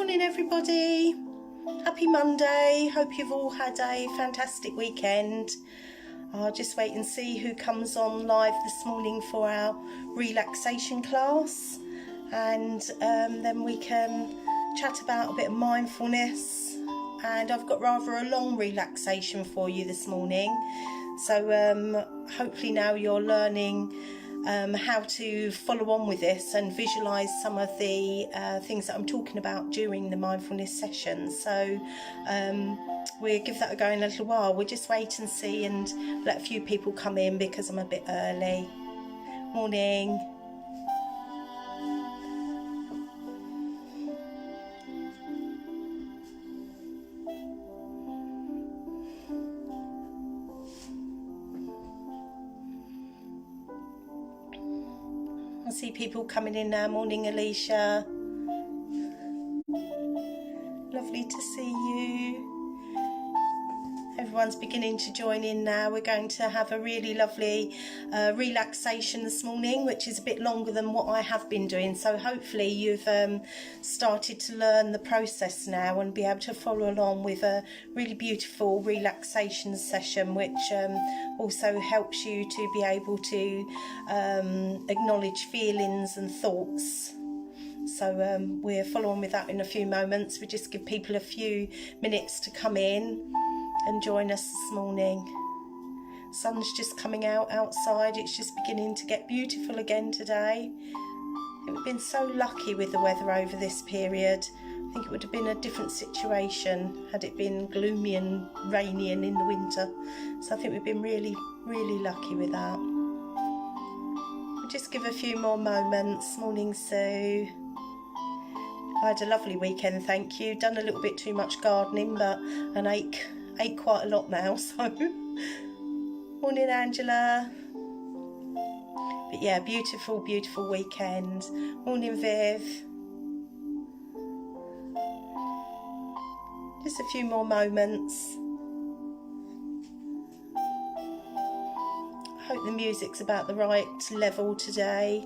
Morning everybody, happy Monday. Hope you've all had a fantastic weekend. I'll just wait and see who comes on live this morning for our relaxation class, and then we can chat about a bit of mindfulness. And I've got rather a long relaxation for you this morning, so hopefully now you're learning how to follow on with this and visualize some of the things that I'm talking about during the mindfulness session. So we'll give that a go in a little while. We'll just wait and see and let a few people come in because I'm a bit early. Morning. I see people coming in now. Morning, Alicia. Lovely to see you. Everyone's beginning to join in now. We're going to have a really lovely relaxation this morning, which is a bit longer than what I have been doing. So hopefully you've started to learn the process now and be able to follow along with a really beautiful relaxation session, which also helps you to be able to acknowledge feelings and thoughts. So we're following with that in a few moments. We just give people a few minutes to come in and join us this morning. Sun's just coming out outside. It's just beginning to get beautiful again today. We've been so lucky with the weather over this period. I think it would have been a different situation had it been gloomy and rainy and in the winter. So I think we've been really, really lucky with that. We'll just give a few more moments. Morning, Sue. I had a lovely weekend, thank you. Done a little bit too much gardening, but and ate quite a lot now, so. Morning, Angela. But yeah, beautiful, beautiful weekend. Morning, Viv. Just a few more moments. I hope the music's about the right level today.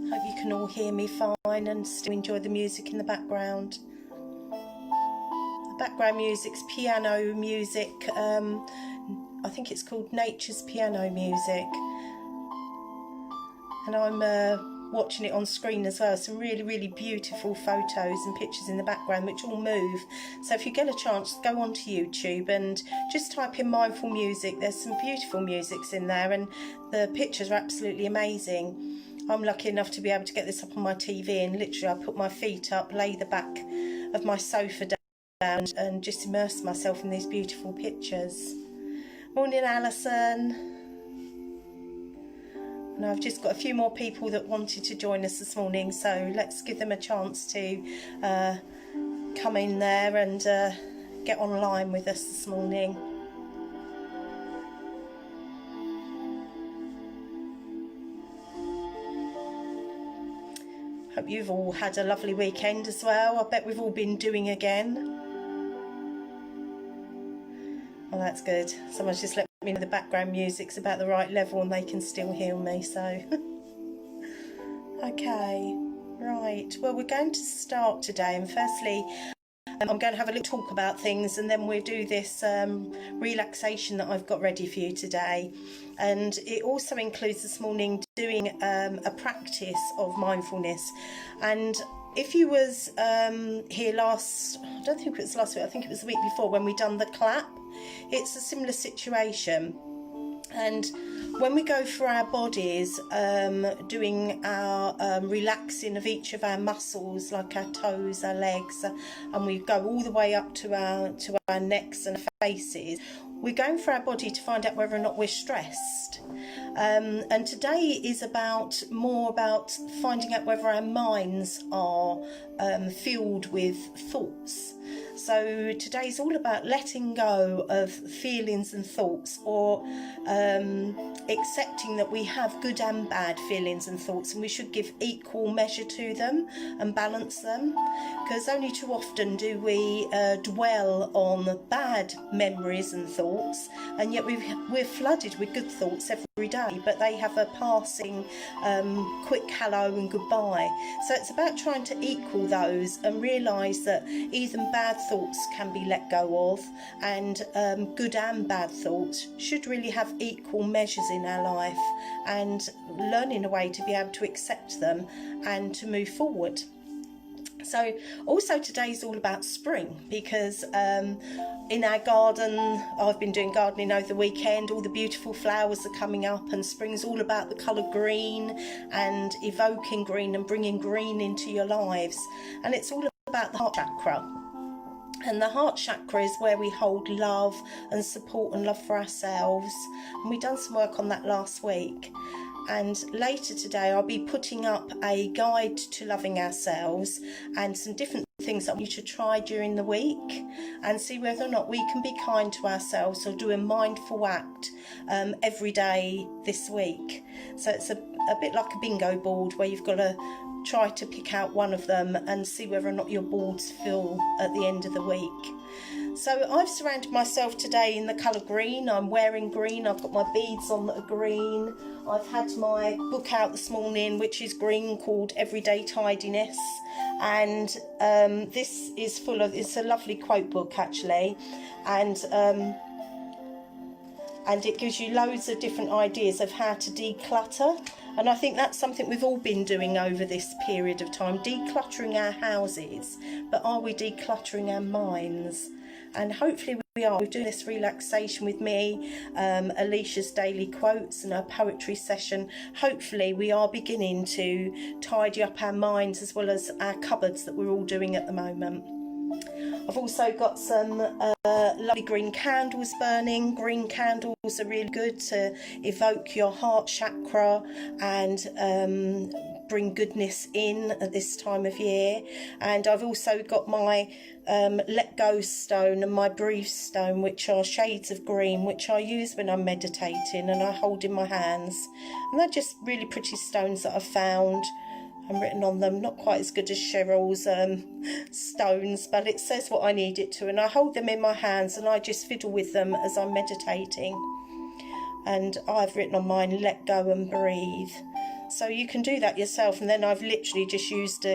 Hope you can all hear me fine and still enjoy the music in the background. Background music's piano music. I think it's called Nature's Piano Music, and I'm watching it on screen as well. Some really, really beautiful photos and pictures in the background which all move. So if you get a chance, go onto YouTube and just type in mindful music. There's some beautiful musics in there and the pictures are absolutely amazing. I'm lucky enough to be able to get this up on my TV, and literally I put my feet up, lay the back of my sofa down and just immerse myself in these beautiful pictures. Morning, Alison. And I've just got a few more people that wanted to join us this morning, so let's give them a chance to come in there and get online with us this morning. Hope you've all had a lovely weekend as well. I bet we've all been doing again. Oh, that's good. Someone's just let me know the background music's about the right level and they can still hear me, so. Okay, right. Well, we're going to start today, and firstly, I'm going to have a little talk about things, and then we'll do this relaxation that I've got ready for you today. And it also includes this morning doing a practice of mindfulness. And if you was here last, I don't think it was last week, I think it was the week before when we done the clap, it's a similar situation. And when we go through our bodies, doing our relaxing of each of our muscles, like our toes, our legs, and we go all the way up to our necks and faces, we're going through our body to find out whether or not we're stressed. And today is more about finding out whether our minds are filled with thoughts. So today's all about letting go of feelings and thoughts, or accepting that we have good and bad feelings and thoughts, and we should give equal measure to them and balance them, because only too often do we dwell on bad memories and thoughts, and yet we're flooded with good thoughts every day, but they have a passing quick hello and goodbye. So it's about trying to equal those and realise that even bad thoughts can be let go of, and good and bad thoughts should really have equal measures in our life, and learning a way to be able to accept them and to move forward. So also today's all about spring, because in our garden, I've been doing gardening over the weekend, all the beautiful flowers are coming up, and spring's all about the colour green and evoking green and bringing green into your lives. And it's all about the heart chakra. And the heart chakra is where we hold love and support and love for ourselves. And we've done some work on that last week. And later today I'll be putting up a guide to loving ourselves and some different things that I want you to try during the week, and see whether or not we can be kind to ourselves or do a mindful act every day this week. So it's a bit like a bingo board where you've got to try to pick out one of them and see whether or not your board's full at the end of the week. So I've surrounded myself today in the colour green. I'm wearing green. I've got my beads on that are green. I've had my book out this morning, which is green, called Everyday Tidiness. And this is full of, it's a lovely quote book actually. And it gives you loads of different ideas of how to declutter. And I think that's something we've all been doing over this period of time, decluttering our houses. But are we decluttering our minds? And hopefully we are. We're doing this relaxation with me, Alicia's daily quotes and our poetry session. Hopefully we are beginning to tidy up our minds as well as our cupboards that we're all doing at the moment. I've also got some lovely green candles burning. Green candles are really good to evoke your heart chakra and bring goodness in at this time of year. And I've also got my let go stone and my breathe stone, which are shades of green, which I use when I'm meditating and I hold in my hands. And they're just really pretty stones that I've found and written on them. Not quite as good as Cheryl's stones, but it says what I need it to, and I hold them in my hands and I just fiddle with them as I'm meditating. And I've written on mine, let go and breathe. So you can do that yourself. And then I've literally just used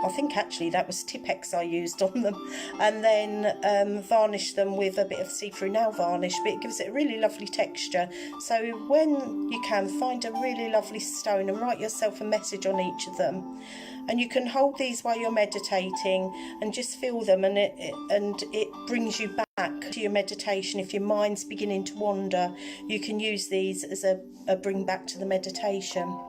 I think actually that was Tipex I used on them, and then varnished them with a bit of see-through nail varnish, but it gives it a really lovely texture. So when you can, find a really lovely stone and write yourself a message on each of them, and you can hold these while you're meditating and just feel them, and it brings you back to your meditation. If your mind's beginning to wander, you can use these as a bring back to the meditation.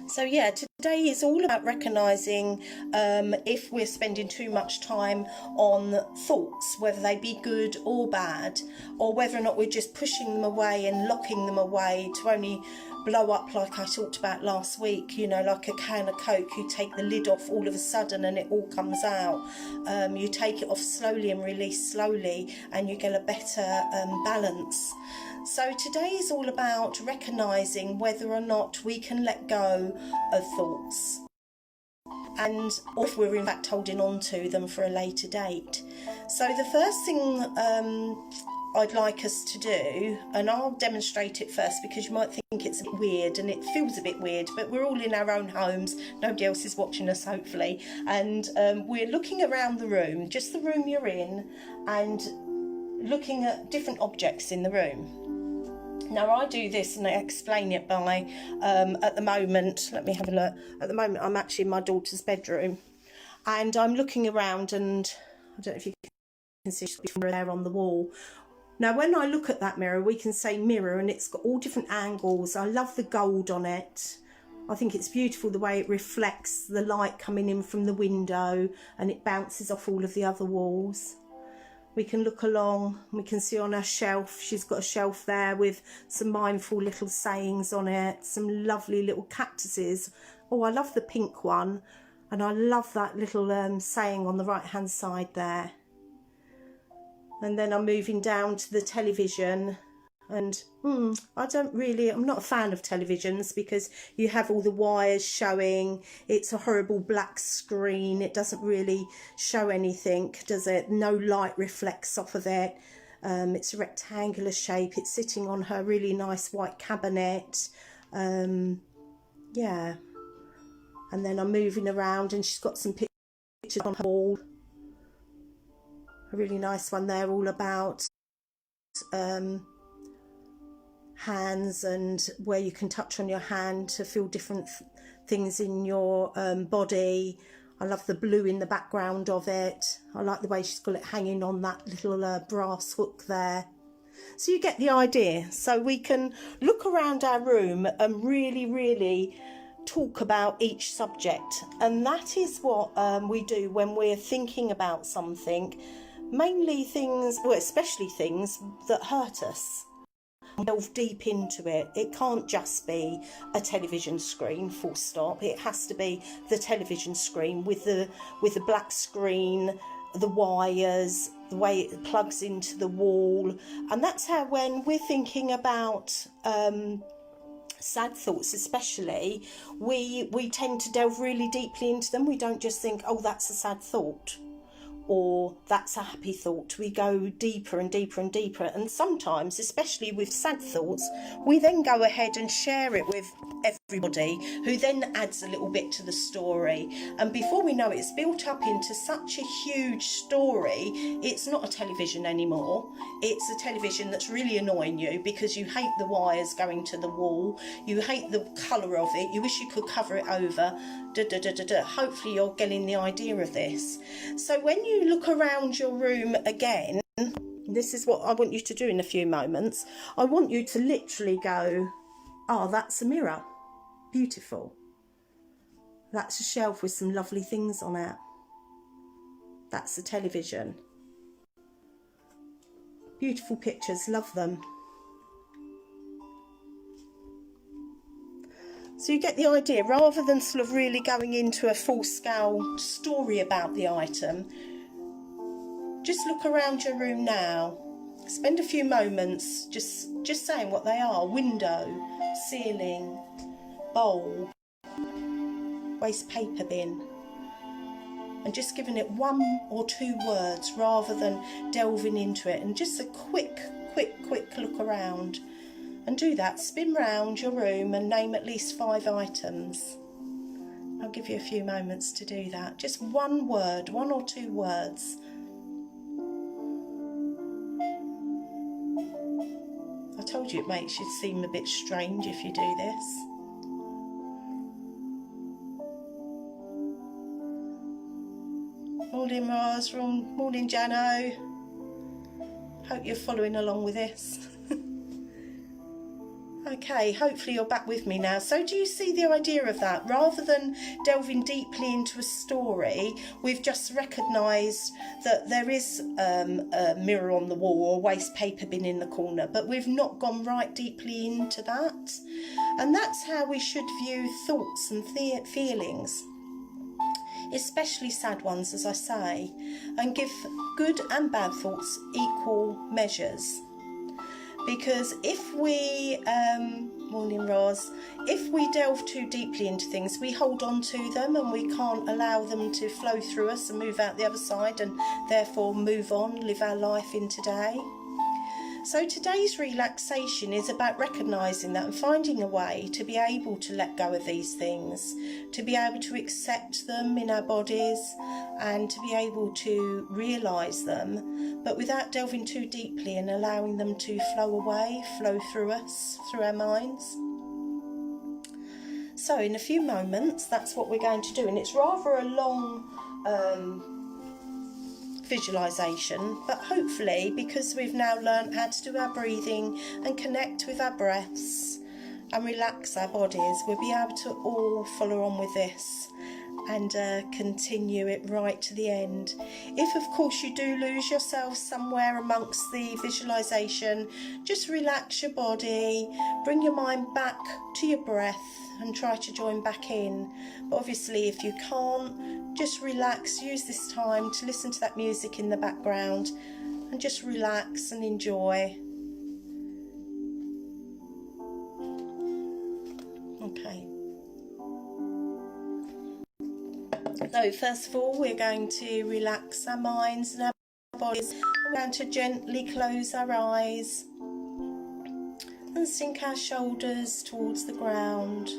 So yeah, today is all about recognising if we're spending too much time on thoughts, whether they be good or bad, or whether or not we're just pushing them away and locking them away to only blow up, like I talked about last week, you know, like a can of Coke. You take the lid off all of a sudden and it all comes out. You take it off slowly and release slowly, and you get a better balance. So today is all about recognising whether or not we can let go of thoughts, and or if we're in fact holding on to them for a later date. So the first thing I'd like us to do, and I'll demonstrate it first because you might think it's a bit weird, and it feels a bit weird, but we're all in our own homes, nobody else is watching us hopefully, and we're looking around the room, just the room you're in, and looking at different objects in the room. Now I do this and I explain it by, at the moment, let me have a look, at the moment I'm actually in my daughter's bedroom, and I'm looking around, and I don't know if you can see she's there on the wall. Now when I look at that mirror, we can say mirror, and it's got all different angles. I love the gold on it. I think it's beautiful the way it reflects the light coming in from the window and it bounces off all of the other walls. We can look along, we can see on her shelf, she's got a shelf there with some mindful little sayings on it, some lovely little cactuses. Oh, I love the pink one, and I love that little saying on the right hand side there. And then I'm moving down to the television, and I'm not a fan of televisions because you have all the wires showing. It's a horrible black screen. It doesn't really show anything, does it? No light reflects off of it. It's a rectangular shape. It's sitting on her really nice white cabinet. Yeah. And then I'm moving around and she's got some pictures on her wall. A really nice one there, all about hands and where you can touch on your hand to feel different things in your body. I love the blue in the background of it. I like the way she's got it hanging on that little brass hook there. So you get the idea. So we can look around our room and really talk about each subject, and that is what we do when we're thinking about something, mainly things, well, especially things that hurt us. Delve deep into it. It can't just be a television screen, full stop. It has to be the television screen with the black screen, the wires, the way it plugs into the wall. And that's how, when we're thinking about sad thoughts especially, we tend to delve really deeply into them. We don't just think, oh, that's a sad thought, or that's a happy thought. We go deeper and deeper and deeper, and sometimes, especially with sad thoughts, we then go ahead and share it with everybody, who then adds a little bit to the story, and before we know it, it's built up into such a huge story. It's not a television anymore. It's a television that's really annoying you because you hate the wires going to the wall, you hate the colour of it, you wish you could cover it over. Hopefully you're getting the idea of this. So when you look around your room again, this is what I want you to do in a few moments. I want you to literally go, oh, that's a mirror. Beautiful. That's a shelf with some lovely things on it. That's a television. Beautiful pictures, love them. So you get the idea. Rather than sort of really going into a full-scale story about the item, just look around your room now. Spend a few moments just saying what they are. Window, ceiling, bowl, waste paper bin. And just giving it one or two words rather than delving into it. And just a quick look around. And do that. Spin round your room and name at least 5 items. I'll give you a few moments to do that. Just one word, 1 or 2 words. I told you it makes you seem a bit strange if you do this. Morning, Roz. Morning, Jano. Hope you're following along with this. Okay, hopefully you're back with me now. So do you see the idea of that? Rather than delving deeply into a story, we've just recognised that there is a mirror on the wall or a waste paper bin in the corner, but we've not gone right deeply into that. And that's how we should view thoughts and feelings, especially sad ones, as I say, and give good and bad thoughts equal measures. Because if we, morning Roz, if we delve too deeply into things, we hold on to them and we can't allow them to flow through us and move out the other side, and therefore move on, live our life in today. So today's relaxation is about recognising that and finding a way to be able to let go of these things, to be able to accept them in our bodies and to be able to realise them, but without delving too deeply and allowing them to flow away, flow through us, through our minds. So in a few moments, that's what we're going to do, and it's rather a long visualization, but hopefully, because we've now learned how to do our breathing and connect with our breaths and relax our bodies, we'll be able to all follow on with this and continue it right to the end. If of course you do lose yourself somewhere amongst the visualization, just relax your body, bring your mind back to your breath and try to join back in. But obviously if you can't, just relax, use this time to listen to that music in the background and just relax and enjoy. Okay. So first of all, we're going to relax our minds and our bodies. We're going to gently close our eyes and sink our shoulders towards the ground.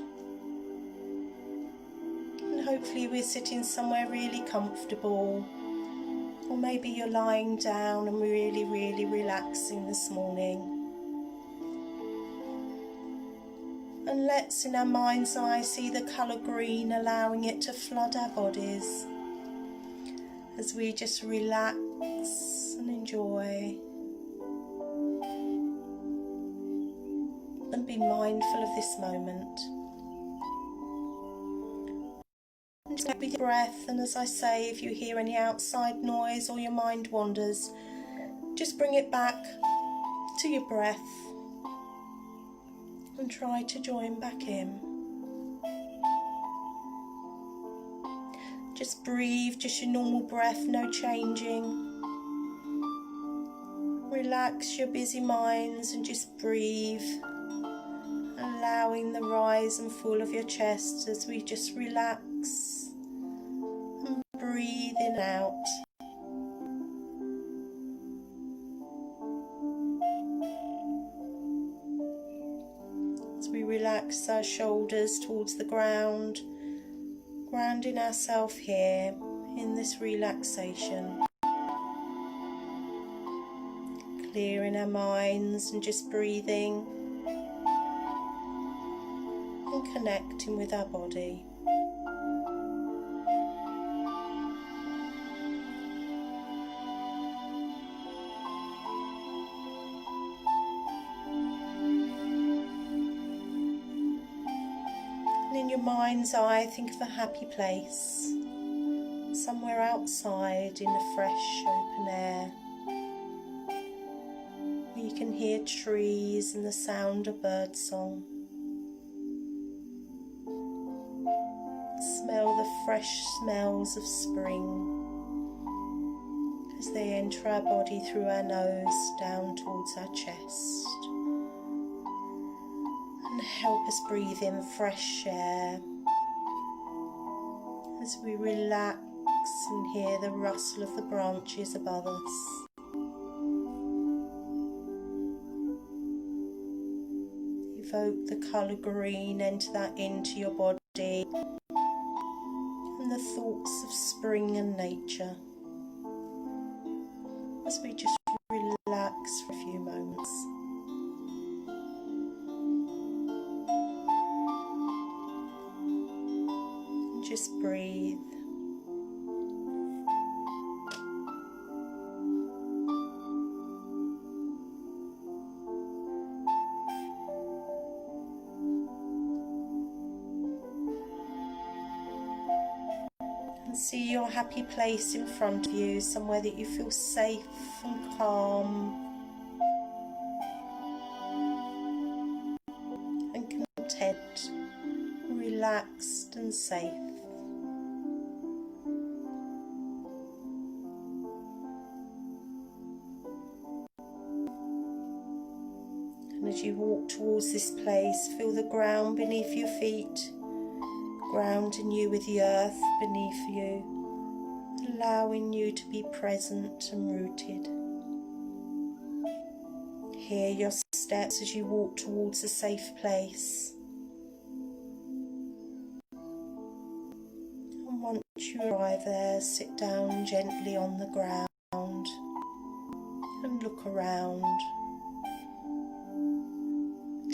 And hopefully we're sitting somewhere really comfortable, or maybe you're lying down and really relaxing this morning. And let's, in our mind's eye, see the colour green, allowing it to flood our bodies as we just relax and enjoy and be mindful of this moment. And take with your breath, and as I say, if you hear any outside noise or your mind wanders, just bring it back to your breath and try to join back in. Just breathe, just your normal breath, no changing. Relax your busy minds and just breathe, allowing the rise and fall of your chest as we just relax and breathe in and out. We relax our shoulders towards the ground, grounding ourselves here in this relaxation, clearing our minds and just breathing and connecting with our body. In your mind's eye, think of a happy place, somewhere outside in the fresh open air, where you can hear trees and the sound of birdsong. Smell the fresh smells of spring as they enter our body through our nose down towards our chest. And help us breathe in fresh air as we relax and hear the rustle of the branches above us. Evoke the colour green, enter that into your body, and the thoughts of spring and nature as we just relax for a few moments. Just breathe. And see your happy place in front of you, somewhere that you feel safe and calm and content, relaxed and safe. And as you walk towards this place, feel the ground beneath your feet, grounding you with the earth beneath you, allowing you to be present and rooted. Hear your steps as you walk towards a safe place. And once you arrive there, sit down gently on the ground and look around,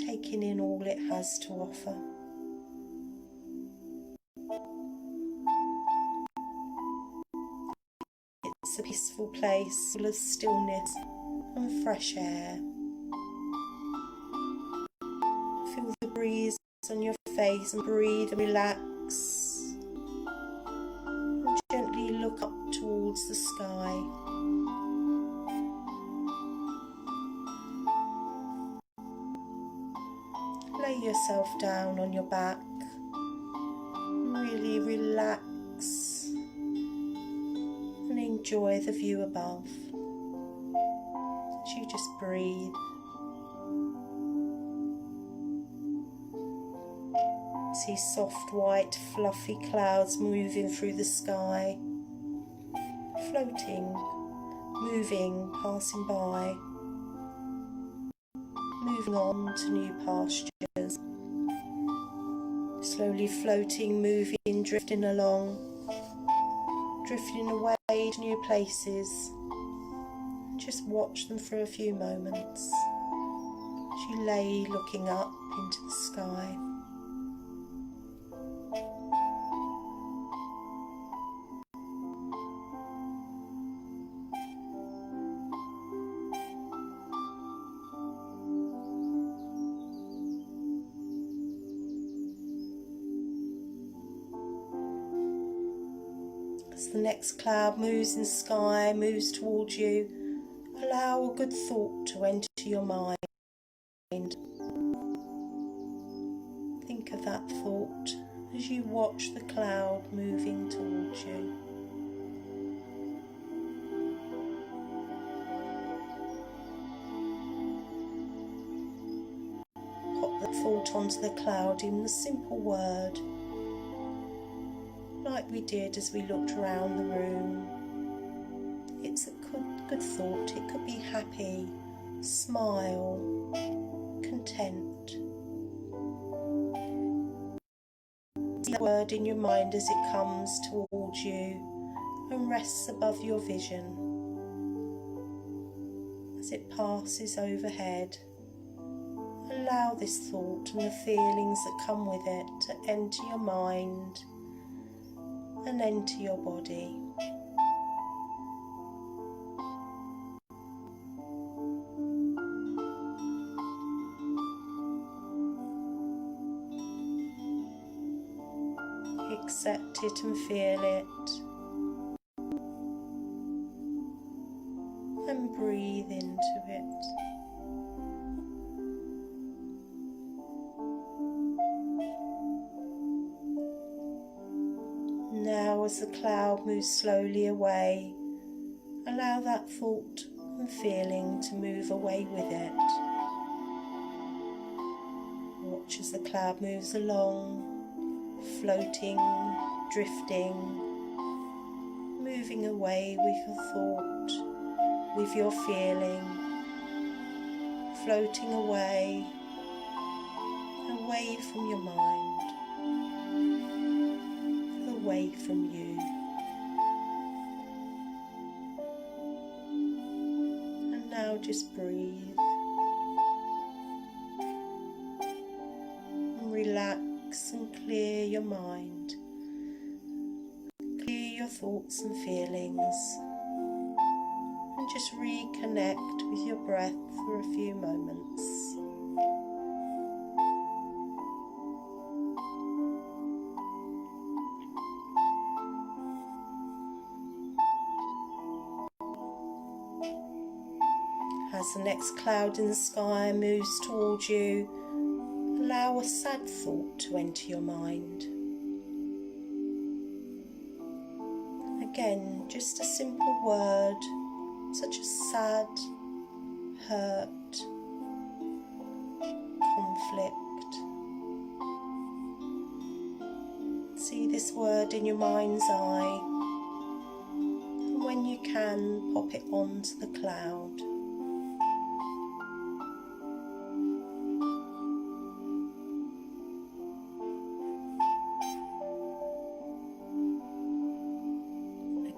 taking in all it has to offer. It's a peaceful place full of stillness and fresh air. Feel the breeze on your face and breathe and relax. And gently look up towards the sky. Lay yourself down on your back, really relax and enjoy the view above as you just breathe. See soft white fluffy clouds moving through the sky, floating moving, passing by, moving on to new pastures, slowly floating, moving, drifting along, drifting away to new places. Just watch them for a few moments as you lay looking up into the sky. As the next cloud moves in the sky, moves towards you, allow a good thought to enter your mind. Think of that thought as you watch the cloud moving towards you. Pop that thought onto the cloud in the simple word, like we did as we looked around the room. It's a good thought. It could be happy, smile, content. See that word in your mind as it comes towards you and rests above your vision. As it passes overhead, allow this thought and the feelings that come with it to enter your mind and enter your body. Accept it and feel it, and breathe into it. Now, as the cloud moves slowly away, allow that thought and feeling to move away with it. Watch as the cloud moves along, floating, drifting, moving away with your thought, with your feeling, floating away, away from your mind, away from you. And now just breathe and relax and clear your mind, clear your thoughts and feelings, and just reconnect with your breath for a few moments. As the next cloud in the sky moves towards you, allow a sad thought to enter your mind. Again, just a simple word such as sad, hurt, conflict. See this word in your mind's eye, and when you can, pop it onto the cloud.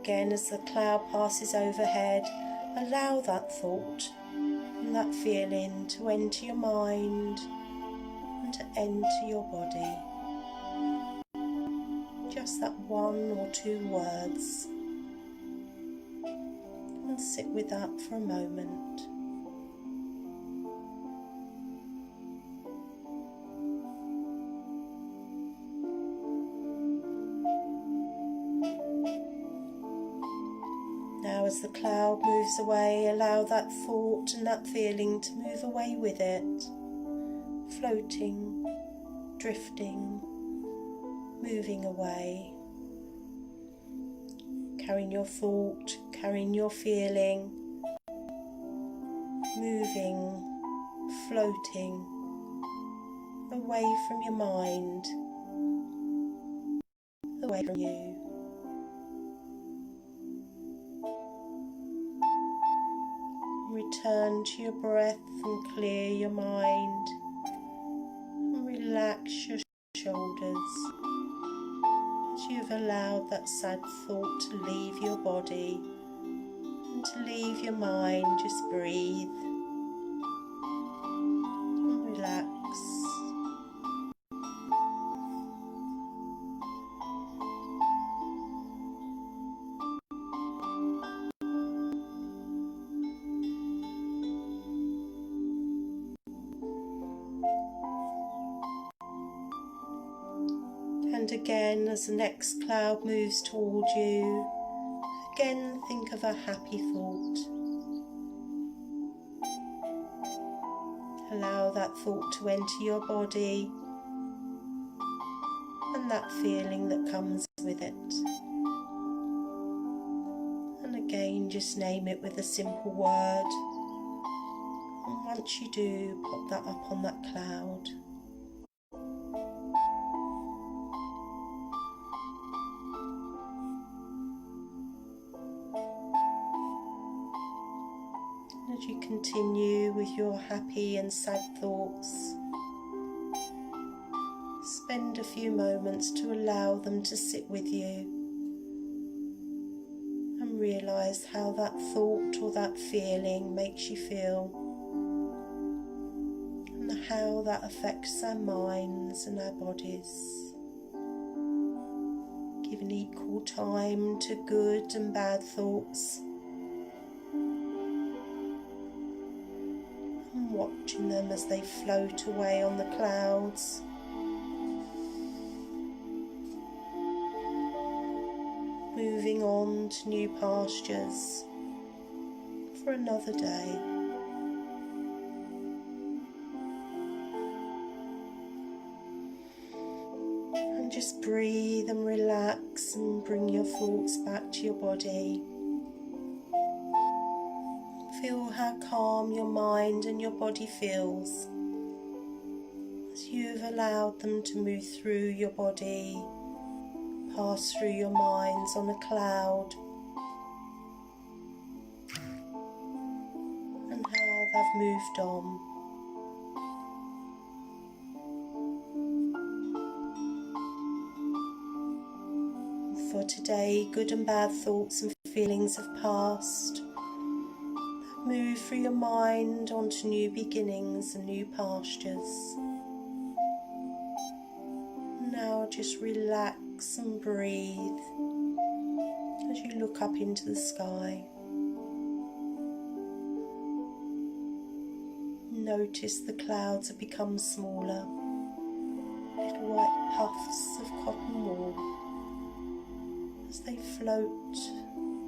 Again, as the cloud passes overhead, allow that thought and that feeling to enter your mind and to enter your body. Just that one or two words, and sit with that for a moment. Now, as the cloud moves away, allow that thought and that feeling to move away with it, floating, drifting, moving away. Carrying your thought, carrying your feeling, moving, floating, away from your mind, away from you. return to your breath and clear your mind. And relax your shoulders as you've allowed that sad thought to leave your body and to leave your mind. Just breathe and relax. And again, as the next cloud moves toward you, again think of a happy thought. Allow that thought to enter your body and that feeling that comes with it. And again, just name it with a simple word. And once you do, pop that up on that cloud. As you continue with your happy and sad thoughts, spend a few moments to allow them to sit with you and realise how that thought or that feeling makes you feel and how that affects our minds and our bodies. Giving equal time to good and bad thoughts, watching them as they float away on the clouds. Moving on to new pastures for another day. And just breathe and relax and bring your thoughts back to your body. Feel how calm your mind and your body feels as you've allowed them to move through your body, pass through your minds on a cloud, and how they've moved on. For today, good and bad thoughts and feelings have passed. Move through your mind onto new beginnings and new pastures. Now just relax and breathe as you look up into the sky. Notice the clouds have become smaller, little white puffs of cotton wool, as they float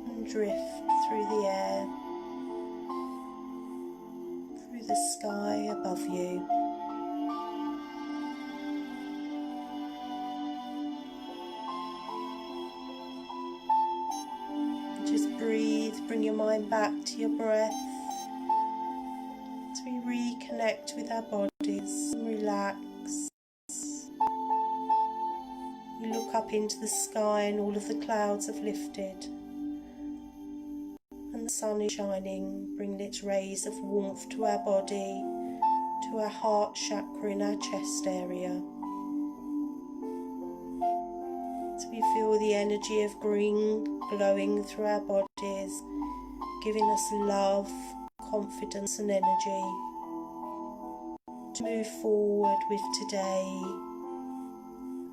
and drift through the air, the sky above you. Just breathe, bring your mind back to your breath as we reconnect with our bodies and relax. You look up into the sky and all of the clouds have lifted. The sun is shining, bringing its rays of warmth to our body, to our heart chakra in our chest area. So we feel the energy of green glowing through our bodies, giving us love, confidence and energy to move forward with today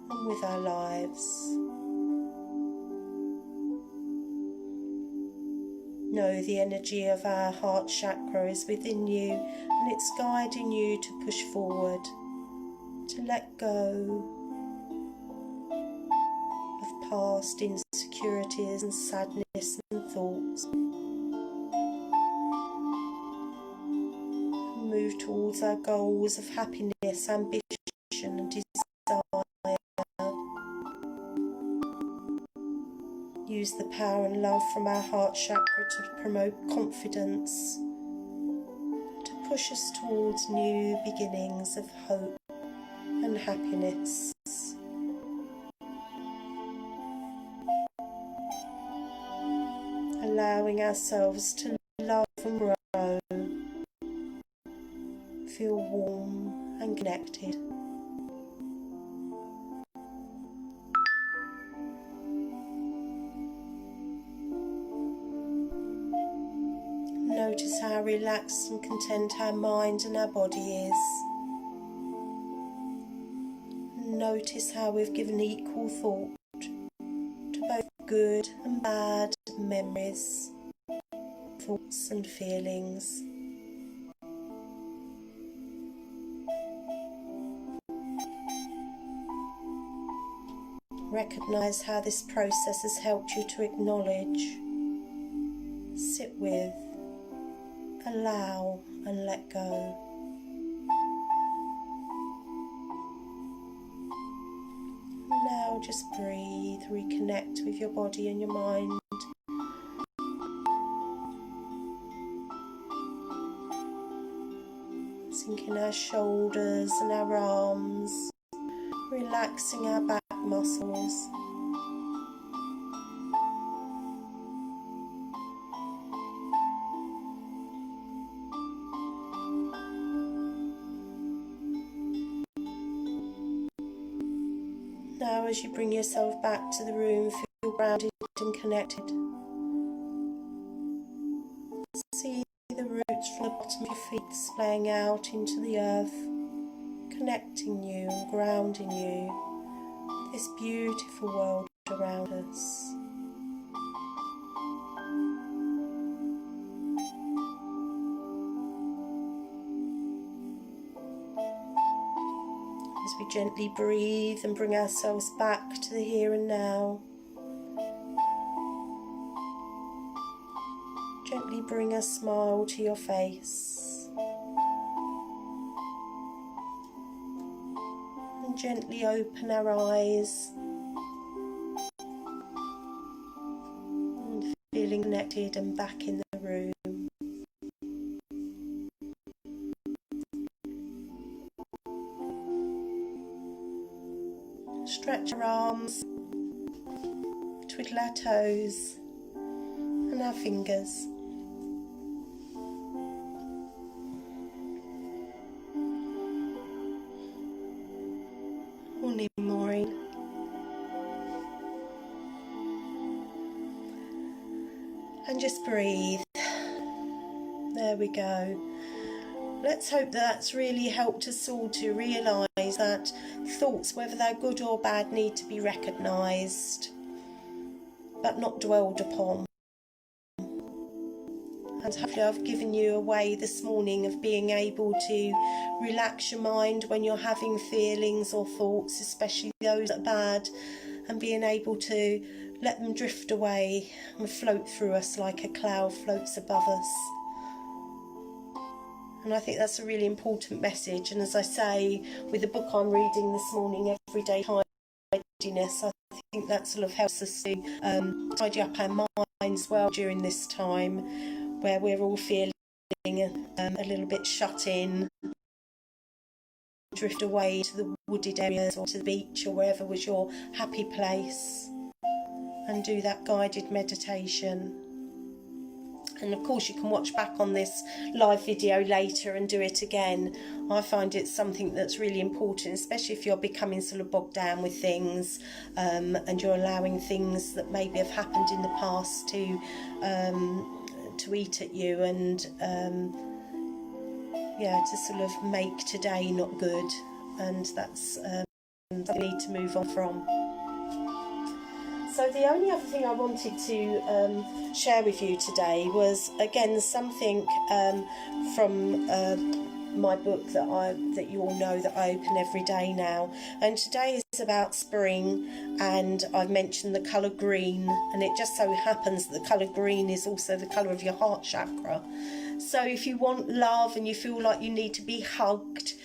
and with our lives. Know the energy of our heart chakra is within you and it's guiding you to push forward, to let go of past insecurities and sadness and thoughts. And move towards our goals of happiness, ambition and desire. Use the power and love from our heart chakra to promote confidence, to push us towards new beginnings of hope and happiness. Allowing ourselves to love and grow reconnected. Notice how relaxed and content our mind and our body is. Notice how we've given equal thought to both good and bad memories, thoughts and feelings. Recognise how this process has helped you to acknowledge, sit with, allow and let go. Now just breathe, reconnect with your body and your mind. Sinking our shoulders and our arms, relaxing our back muscles. Now as you bring yourself back to the room, feel grounded and connected. See the roots from the bottom of your feet splaying out into the earth, connecting you and grounding you with this beautiful world around us. As we gently breathe and bring ourselves back to the here and now, gently bring a smile to your face and gently open our eyes and feeling connected and back in the room. Stretch our arms, twiddle our toes and our fingers. Morning, Maureen. And just breathe. There we go. Let's hope that's really helped us all to realise that thoughts, whether they're good or bad, need to be recognised but not dwelled upon. And hopefully I've given you a way this morning of being able to relax your mind when you're having feelings or thoughts, especially those that are bad, and being able to let them drift away and float through us like a cloud floats above us. And I think that's a really important message. And as I say, with the book I'm reading this morning, Everyday Tidiness, I think that sort of helps us to tidy up our minds well during this time where we're all feeling a little bit shut in. Drift away to the wooded areas or to the beach or wherever was your happy place and do that guided meditation. And of course you can watch back on this live video later and do it again. I find it's something that's really important, especially if you're becoming sort of bogged down with things and you're allowing things that maybe have happened in the past to eat at you and to sort of make today not good. And that's something we need to move on from. So the only other thing I wanted to share with you today was, again, something from my book that you all know that I open every day now. And today is about spring, and I've mentioned the colour green, and it just so happens that the colour green is also the colour of your heart chakra. So if you want love and you feel like you need to be hugged,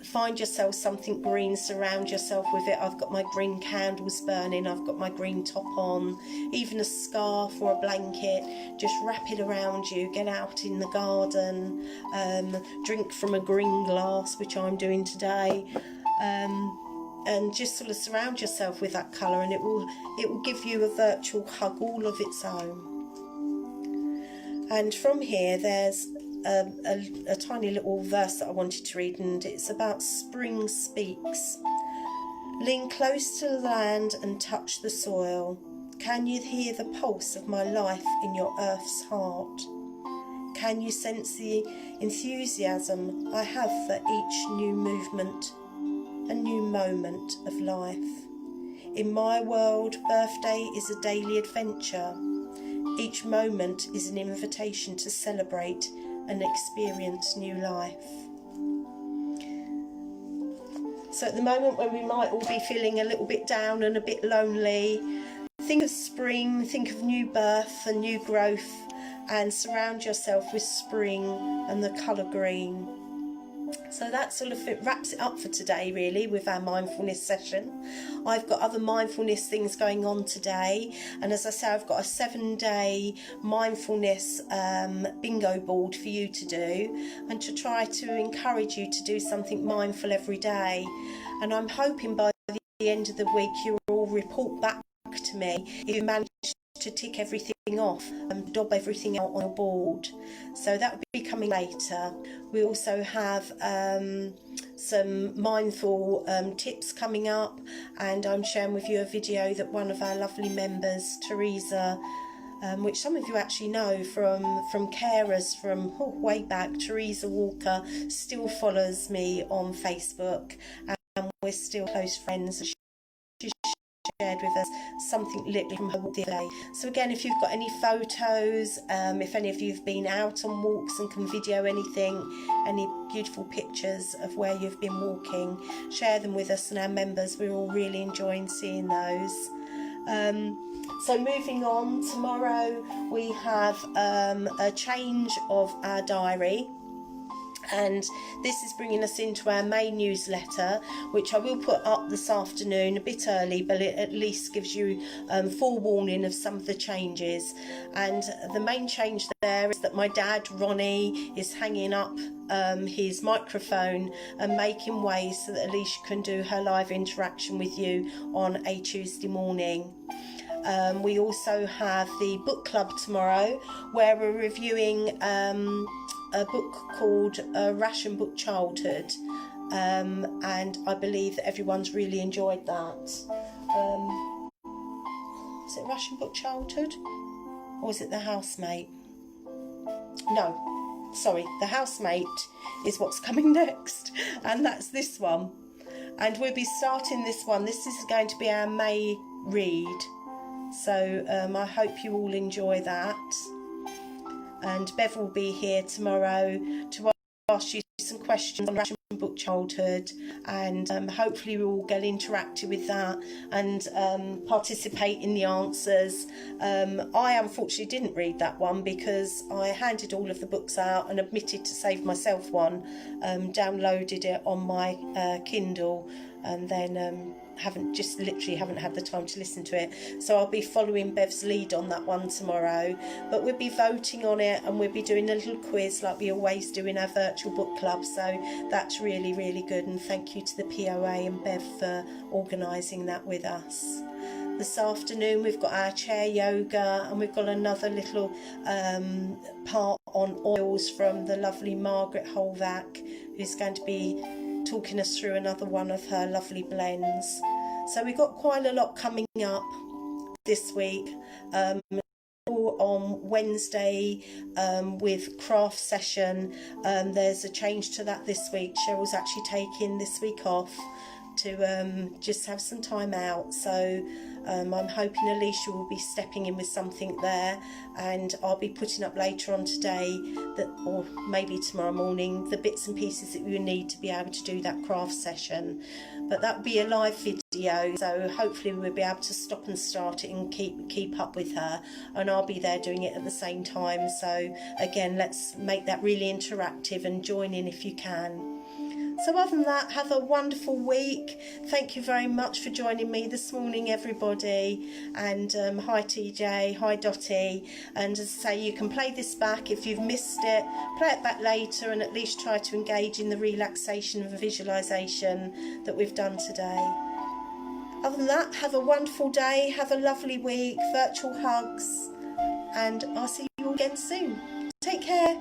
find yourself something green, surround yourself with it. I've got my green candles burning, I've got my green top on, even a scarf or a blanket. Just wrap it around you, get out in the garden, drink from a green glass, which I'm doing today, and just sort of surround yourself with that colour, and it will give you a virtual hug all of its own. And from here there's a tiny little verse that I wanted to read, and it's about spring speaks. Lean close to the land and touch the soil. Can you hear the pulse of my life in your earth's heart? Can you sense the enthusiasm I have for each new movement, a new moment of life? In my world, birthday is a daily adventure. Each moment is an invitation to celebrate and experience new life. So at the moment when we might all be feeling a little bit down and a bit lonely, think of spring, think of new birth and new growth, and surround yourself with spring and the colour green. So that sort of wraps it up for today, really, with our mindfulness session. I've got other mindfulness things going on today, and as I say, I've got a 7-day mindfulness bingo board for you to do, and to try to encourage you to do something mindful every day. And I'm hoping by the end of the week you'll all report back to me if you manage to tick everything off and dob everything out on a board. So that will be coming later. We also have some mindful tips coming up, and I'm sharing with you a video that one of our lovely members, Teresa, which some of you actually know from carers from way back, Teresa Walker, still follows me on Facebook, and we're still close friends. She shared with us something literally from her walk the other day. So again, if you've got any photos, if any of you have been out on walks and can video anything, any beautiful pictures of where you've been walking, share them with us and our members. We're all really enjoying seeing those. So moving on, tomorrow we have a change of our diary. And this is bringing us into our main newsletter, which I will put up this afternoon a bit early, but it at least gives you forewarning of some of the changes. And the main change there is that my dad, Ronnie, is hanging up his microphone and making ways so that Alicia can do her live interaction with you on a Tuesday morning. We also have the book club tomorrow, where we're reviewing a book called Ration Book Childhood, and I believe that everyone's really enjoyed that. Is it Ration Book Childhood, or is it The Housemate? No, sorry, The Housemate is what's coming next, and that's this one. And we'll be starting this one. This is going to be our May read, so I hope you all enjoy that. And Bev will be here tomorrow to ask you some questions on Ration Book Childhood, and hopefully we will get interactive with that and participate in the answers. I unfortunately didn't read that one because I handed all of the books out and admitted to save myself one, downloaded it on my Kindle, and then haven't had the time to listen to it. So I'll be following Bev's lead on that one tomorrow, but we'll be voting on it, and we'll be doing a little quiz like we always do in our virtual book club. So that's really, really good, and thank you to the POA and Bev for organising that with us. This afternoon we've got our chair yoga, and we've got another little part on oils from the lovely Margaret Holvac, who's going to be talking us through another one of her lovely blends. So we've got quite a lot coming up this week. On Wednesday with craft session, there's a change to that this week. Cheryl's actually taking this week off to just have some time out, so I'm hoping Alicia will be stepping in with something there, and I'll be putting up later on today, or maybe tomorrow morning, the bits and pieces that you need to be able to do that craft session. But that will be a live video, so hopefully we'll be able to stop and start it and keep up with her, and I'll be there doing it at the same time. So again, let's make that really interactive and join in if you can. So other than that, have a wonderful week. Thank you very much for joining me this morning, everybody. And hi TJ, hi Dottie. And as I say, you can play this back if you've missed it. Play it back later and at least try to engage in the relaxation and visualisation that we've done today. Other than that, have a wonderful day. Have a lovely week. Virtual hugs. And I'll see you all again soon. Take care.